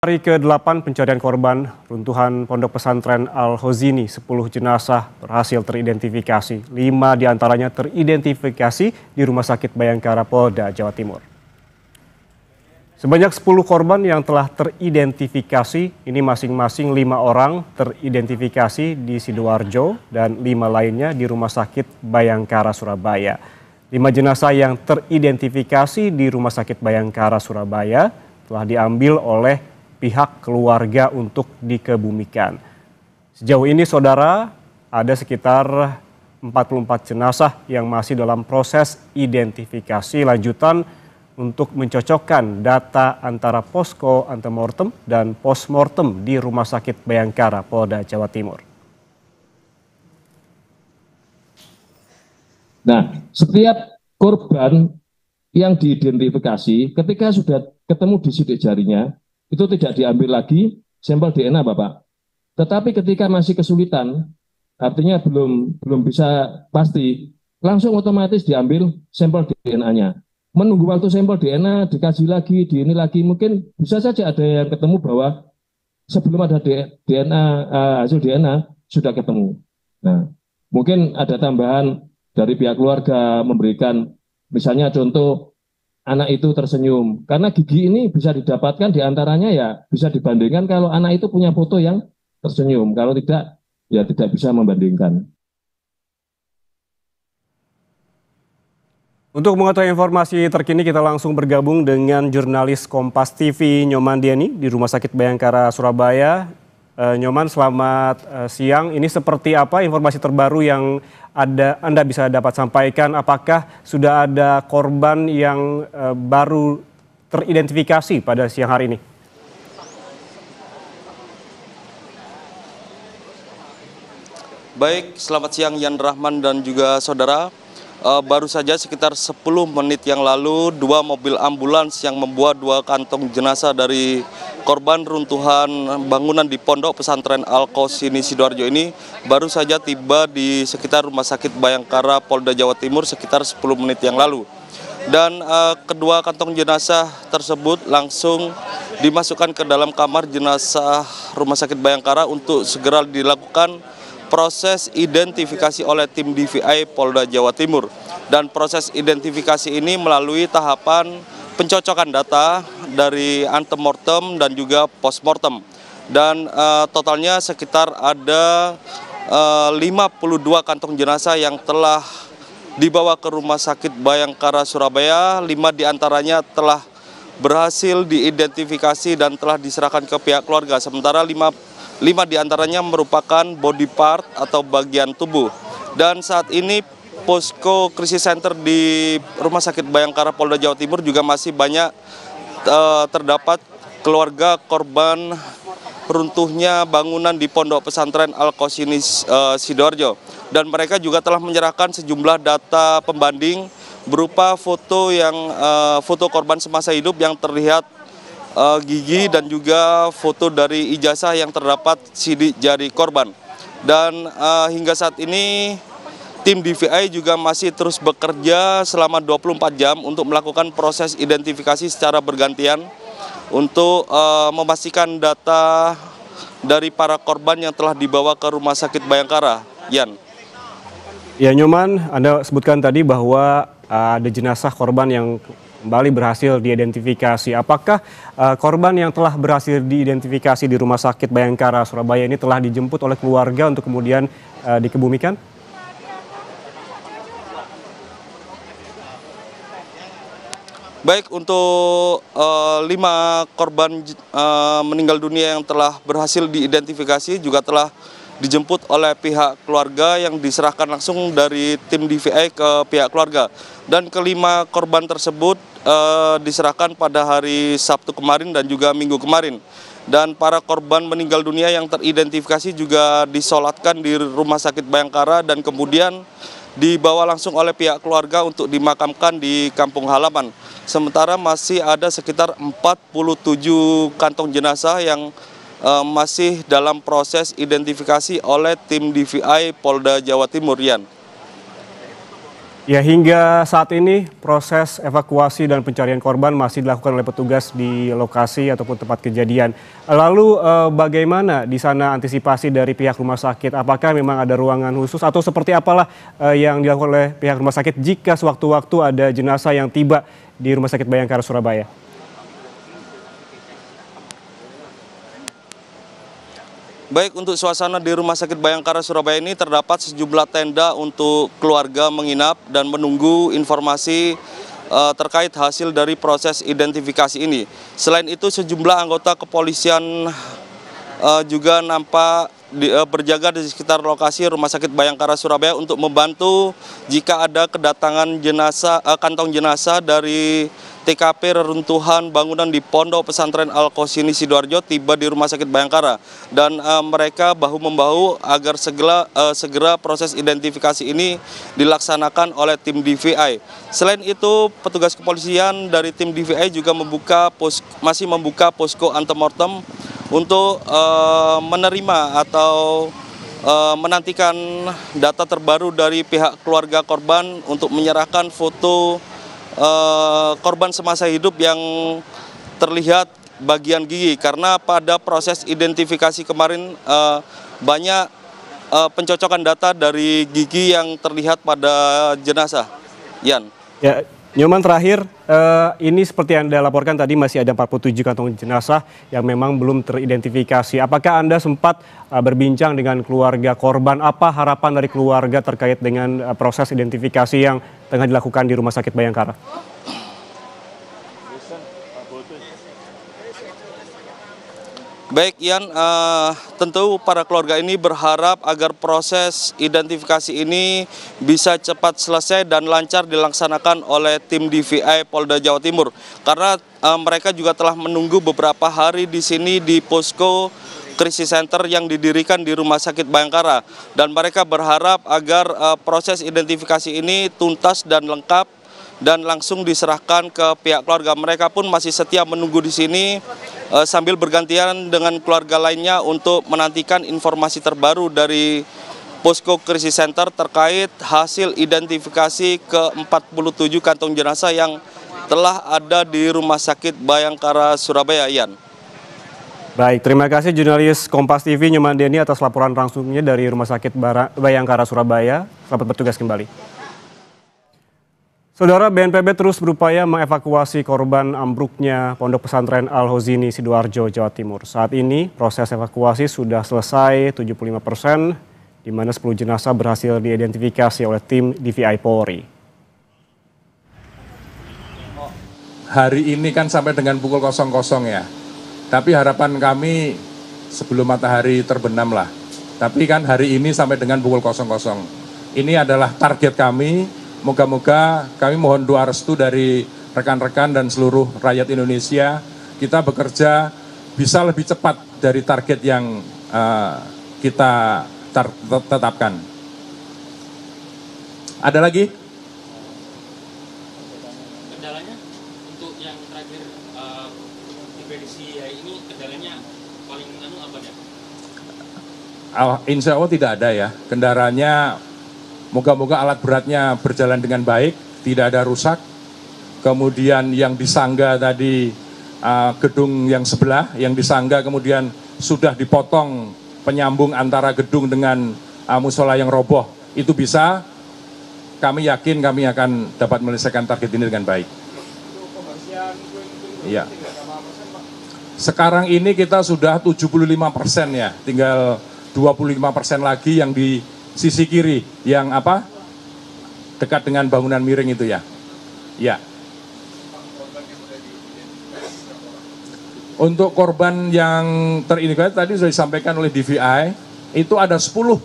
Hari ke-8 pencarian korban runtuhan Pondok Pesantren Al-Khozini, 10 jenazah berhasil teridentifikasi. 5 diantaranya teridentifikasi di Rumah Sakit Bayangkara Polda Jawa Timur. Sebanyak 10 korban yang telah teridentifikasi, ini masing-masing 5 orang teridentifikasi di Sidoarjo dan 5 lainnya di Rumah Sakit Bayangkara Surabaya. 5 jenazah yang teridentifikasi di Rumah Sakit Bayangkara Surabaya telah diambil oleh pihak keluarga untuk dikebumikan. Sejauh ini saudara, ada sekitar 44 jenazah yang masih dalam proses identifikasi lanjutan untuk mencocokkan data antara posko antemortem dan postmortem di Rumah Sakit Bayangkara Polda Jawa Timur. Nah, setiap korban yang diidentifikasi ketika sudah ketemu di sidik jarinya, itu tidak diambil lagi sampel DNA, Bapak. Tetapi ketika masih kesulitan, artinya belum bisa pasti, langsung otomatis diambil sampel DNA-nya. Menunggu waktu sampel DNA dikaji lagi, di ini lagi, mungkin bisa saja ada yang ketemu bahwa sebelum ada DNA, hasil DNA sudah ketemu. Nah, mungkin ada tambahan dari pihak keluarga memberikan, misalnya contoh, anak itu tersenyum. Karena gigi ini bisa didapatkan diantaranya ya bisa dibandingkan kalau anak itu punya foto yang tersenyum. Kalau tidak, ya tidak bisa membandingkan. Untuk mengetahui informasi terkini kita langsung bergabung dengan jurnalis Kompas TV Nyoman Diani di Rumah Sakit Bayangkara Surabaya. Nyoman, selamat siang. Ini seperti apa informasi terbaru yang Anda bisa dapat sampaikan? Apakah sudah ada korban yang baru teridentifikasi pada siang hari ini? Baik, selamat siang Yan Rahman dan juga saudara. Baru saja sekitar 10 menit yang lalu, 2 mobil ambulans yang membawa 2 kantong jenazah dari korban runtuhan bangunan di Pondok Pesantren Al-Khozini Sidoarjo ini baru saja tiba di sekitar Rumah Sakit Bayangkara Polda Jawa Timur sekitar 10 menit yang lalu. Dan kedua kantong jenazah tersebut langsung dimasukkan ke dalam kamar jenazah Rumah Sakit Bayangkara untuk segera dilakukan proses identifikasi oleh tim DVI Polda Jawa Timur. Dan proses identifikasi ini melalui tahapan pencocokan data dari antemortem dan juga postmortem. Dan totalnya sekitar ada 52 kantong jenazah yang telah dibawa ke Rumah Sakit Bayangkara Surabaya. 5 diantaranya telah berhasil diidentifikasi dan telah diserahkan ke pihak keluarga. Sementara 5 diantaranya merupakan body part atau bagian tubuh. Dan saat ini posko krisis center di Rumah Sakit Bayangkara Polda Jawa Timur juga masih banyak terdapat keluarga korban runtuhnya bangunan di Pondok Pesantren Al-Khozini Sidoarjo. Dan mereka juga telah menyerahkan sejumlah data pembanding berupa foto korban semasa hidup yang terlihat gigi dan juga foto dari ijazah yang terdapat sidik jari korban. Dan hingga saat ini tim DVI juga masih terus bekerja selama 24 jam untuk melakukan proses identifikasi secara bergantian untuk memastikan data dari para korban yang telah dibawa ke Rumah Sakit Bayangkara. Yan. Ya Nyoman, Anda sebutkan tadi bahwa ada jenazah korban yang kembali berhasil diidentifikasi. Apakah korban yang telah berhasil diidentifikasi di Rumah Sakit Bayangkara Surabaya ini telah dijemput oleh keluarga untuk kemudian dikebumikan? Baik, untuk 5 korban meninggal dunia yang telah berhasil diidentifikasi juga telah dijemput oleh pihak keluarga yang diserahkan langsung dari tim DVI ke pihak keluarga. Dan kelima korban tersebut diserahkan pada hari Sabtu kemarin dan juga Minggu kemarin. Dan para korban meninggal dunia yang teridentifikasi juga disolatkan di Rumah Sakit Bayangkara dan kemudian dibawa langsung oleh pihak keluarga untuk dimakamkan di kampung halaman. Sementara masih ada sekitar 47 kantong jenazah yang masih dalam proses identifikasi oleh tim DVI Polda Jawa Timur, Yan. Ya, hingga saat ini proses evakuasi dan pencarian korban masih dilakukan oleh petugas di lokasi ataupun tempat kejadian. Lalu bagaimana di sana antisipasi dari pihak rumah sakit? Apakah memang ada ruangan khusus atau seperti apalah yang dilakukan oleh pihak rumah sakit jika sewaktu-waktu ada jenazah yang tiba di Rumah Sakit Bayangkara Surabaya? Baik, untuk suasana di Rumah Sakit Bayangkara Surabaya ini terdapat sejumlah tenda untuk keluarga menginap dan menunggu informasi terkait hasil dari proses identifikasi ini. Selain itu, sejumlah anggota kepolisian juga nampak berjaga di sekitar lokasi Rumah Sakit Bayangkara Surabaya untuk membantu jika ada kedatangan jenazah, kantong jenazah dari TKP reruntuhan bangunan di Pondok Pesantren Al-Qausini Sidoarjo tiba di Rumah Sakit Bayangkara, dan mereka bahu-membahu agar segera proses identifikasi ini dilaksanakan oleh tim DVI. Selain itu, petugas kepolisian dari tim DVI juga masih membuka posko antemortem untuk menerima atau menantikan data terbaru dari pihak keluarga korban untuk menyerahkan foto korban semasa hidup yang terlihat bagian gigi, karena pada proses identifikasi kemarin banyak pencocokan data dari gigi yang terlihat pada jenazah. Yan. Ya, Nyoman, terakhir, ini seperti yang Anda laporkan tadi masih ada 47 kantong jenazah yang memang belum teridentifikasi. Apakah Anda sempat berbincang dengan keluarga korban? Apa harapan dari keluarga terkait dengan proses identifikasi yang tengah dilakukan di Rumah Sakit Bayangkara? Baik, Yan, tentu para keluarga ini berharap agar proses identifikasi ini bisa cepat selesai dan lancar dilaksanakan oleh tim DVI Polda Jawa Timur. Karena mereka juga telah menunggu beberapa hari di sini di posko krisis center yang didirikan di Rumah Sakit Bayangkara. Dan mereka berharap agar proses identifikasi ini tuntas dan lengkap dan langsung diserahkan ke pihak keluarga. Mereka pun masih setia menunggu di sini sambil bergantian dengan keluarga lainnya untuk menantikan informasi terbaru dari posko krisis center terkait hasil identifikasi ke-47 kantong jenazah yang telah ada di Rumah Sakit Bayangkara Surabaya. Yan. Baik, terima kasih jurnalis Kompas TV Nyoman Denny atas laporan langsungnya dari Rumah Sakit Bayangkara Surabaya. Selamat bertugas kembali. Saudara, BNPB terus berupaya mengevakuasi korban ambruknya Pondok Pesantren Al-Qausini Sidoarjo, Jawa Timur. Saat ini proses evakuasi sudah selesai 75%, di mana 10 jenazah berhasil diidentifikasi oleh tim DVI Polri. Hari ini kan sampai dengan pukul 00 ya. Tapi harapan kami sebelum matahari terbenam lah. Tapi kan hari ini sampai dengan pukul 00. Ini adalah target kami. Moga-moga kami mohon doa restu dari rekan-rekan dan seluruh rakyat Indonesia. Kita bekerja bisa lebih cepat dari target yang kita tetapkan. Ada lagi? Kendalanya untuk yang terakhir diprediksi ini kendalanya paling apa ya? Insya Allah tidak ada ya. Kendaraannya moga-moga alat beratnya berjalan dengan baik, tidak ada rusak. Kemudian yang disangga tadi gedung yang sebelah, yang disangga kemudian sudah dipotong penyambung antara gedung dengan musola yang roboh. Itu bisa, kami yakin kami akan dapat menyelesaikan target ini dengan baik. Iya. Sekarang ini kita sudah 75% ya, tinggal 25% lagi yang di sisi kiri, yang apa? Dekat dengan bangunan miring itu ya. Ya. Untuk korban yang terindikasi tadi sudah disampaikan oleh DVI, itu ada 10.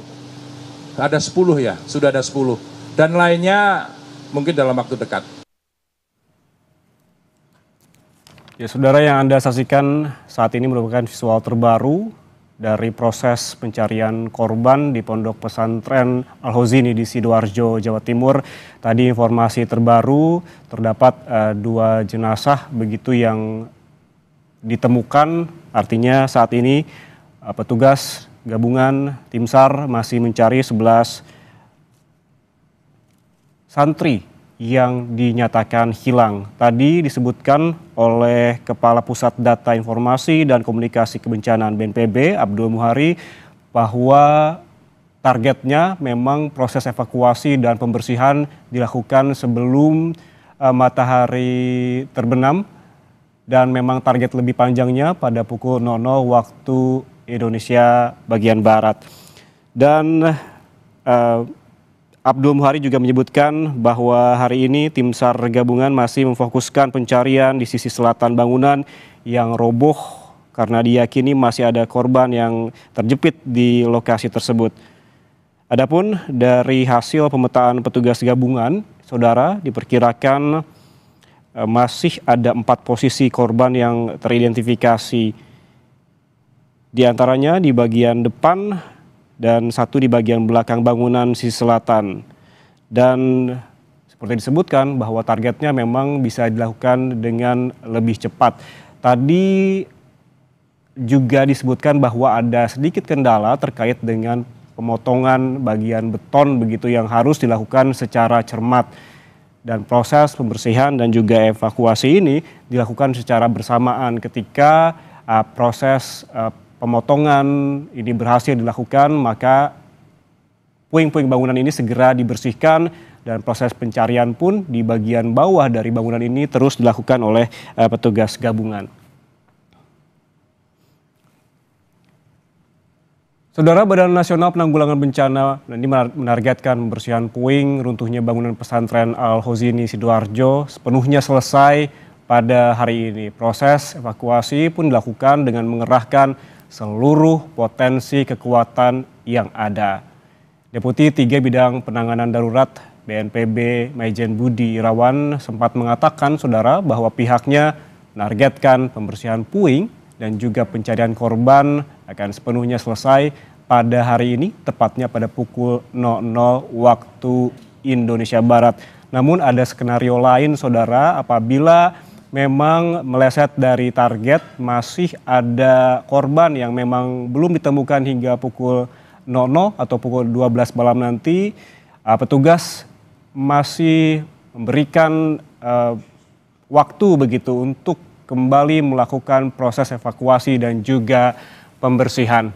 Ada 10 ya, sudah ada 10. Dan lainnya mungkin dalam waktu dekat. Ya, saudara, yang Anda saksikan saat ini merupakan visual terbaru dari proses pencarian korban di Pondok Pesantren Al-Qausini di Sidoarjo, Jawa Timur. Tadi informasi terbaru terdapat 2 jenazah begitu yang ditemukan. Artinya saat ini petugas gabungan tim SAR masih mencari 11 santri yang dinyatakan hilang. Tadi disebutkan oleh Kepala Pusat Data Informasi dan Komunikasi Kebencanaan BNPB, Abdul Muhari, bahwa targetnya memang proses evakuasi dan pembersihan dilakukan sebelum matahari terbenam, dan memang target lebih panjangnya pada pukul 00 waktu Indonesia bagian Barat. Dan Abdul Muhari juga menyebutkan bahwa hari ini tim SAR gabungan masih memfokuskan pencarian di sisi selatan bangunan yang roboh karena diyakini masih ada korban yang terjepit di lokasi tersebut. Adapun dari hasil pemetaan petugas gabungan, saudara, diperkirakan masih ada 4 posisi korban yang teridentifikasi. Di antaranya di bagian depan dan 1 di bagian belakang bangunan sisi selatan. Dan seperti disebutkan bahwa targetnya memang bisa dilakukan dengan lebih cepat. Tadi juga disebutkan bahwa ada sedikit kendala terkait dengan pemotongan bagian beton begitu yang harus dilakukan secara cermat. Dan proses pembersihan dan juga evakuasi ini dilakukan secara bersamaan. Ketika proses pemotongan ini berhasil dilakukan, maka puing-puing bangunan ini segera dibersihkan dan proses pencarian pun di bagian bawah dari bangunan ini terus dilakukan oleh petugas gabungan. Saudara, Badan Nasional Penanggulangan Bencana ini menargetkan pembersihan puing runtuhnya bangunan pesantren Al-Hozini Sidoarjo sepenuhnya selesai pada hari ini. Proses evakuasi pun dilakukan dengan mengerahkan seluruh potensi kekuatan yang ada. Deputi 3 Bidang Penanganan Darurat BNPB Maijen Budi Irawan sempat mengatakan, saudara, bahwa pihaknya menargetkan pembersihan puing dan juga pencarian korban akan sepenuhnya selesai pada hari ini, tepatnya pada pukul 00 waktu Indonesia Barat. Namun ada skenario lain, saudara, apabila memang meleset dari target, masih ada korban yang memang belum ditemukan hingga pukul 00 atau pukul 12 malam nanti. Petugas masih memberikan waktu begitu untuk kembali melakukan proses evakuasi dan juga pembersihan.